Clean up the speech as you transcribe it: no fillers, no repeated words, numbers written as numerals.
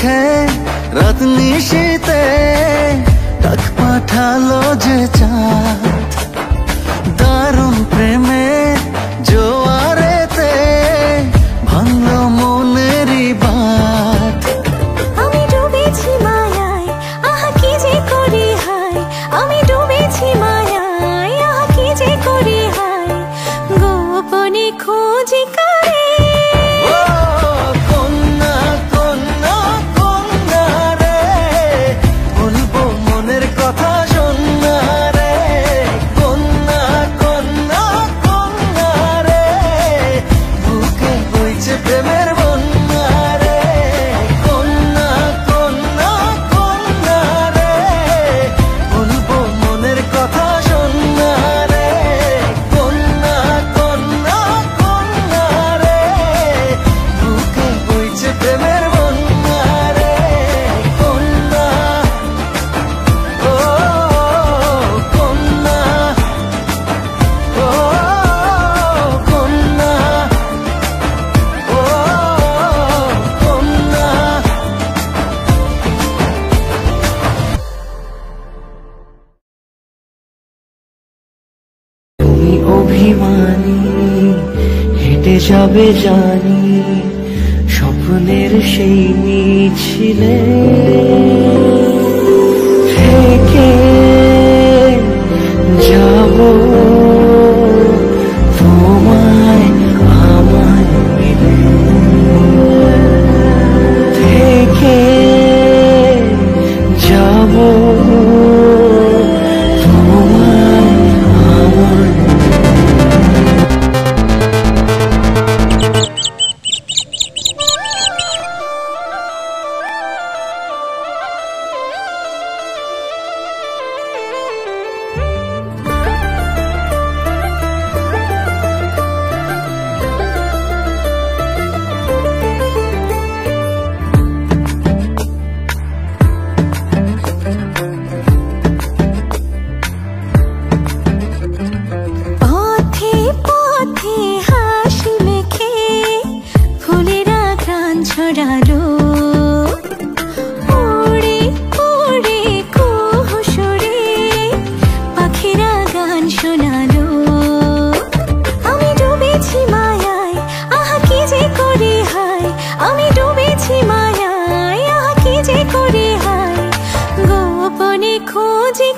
দেখে রাত নিশীতে ডাক পাঠালো যে চাঁদ, দারুণ প্রেমে জোয়ারেতে ভাঙলো মনেরই বাঁধ। আমি ডুবেছি মায়ায়, আহা কি যে করি হায়, আমি ডুবেছি মায়ায়, আহা কি যে করি হায়, গোপনে খোঁজি করে। কন্যা কন্যা কন্যা রে, বলবো মনের কথা শোনা রে। কন্যা কন্যা কন্যা রে, বুকে বইছে প্রেমের বন্যা রে। কন্যা কন্যা কন্যা রে, বলবো মনের কথা শোনা রে। কন্যা কন্যা কন্যা রে, বুকে বইছে প্রেমের বন্যা রে। কন্যা ও কন্যা, ও কন্যা, ও কন্যা। তুমি অভিমানী, হেঁটে যাবে জানি স্বপ্নের সেই মিছিলে, থেকে যাব তোমায় আমায় মিলে, থেকে যাব তোমায় আমায়। পথে পথে হাসি মেখে ফুলেরা ঘ্রাণ ছড়ালো, উড়ে উড়ে কুহুসুরে পাখিরা গান শোনালো। আমি ডুবেছি মায়ায়, আহা কি যে করি হায়, আমি ডুবেছি মায়ায়, আহা কি যে করি হায়, গোপনে খোঁজি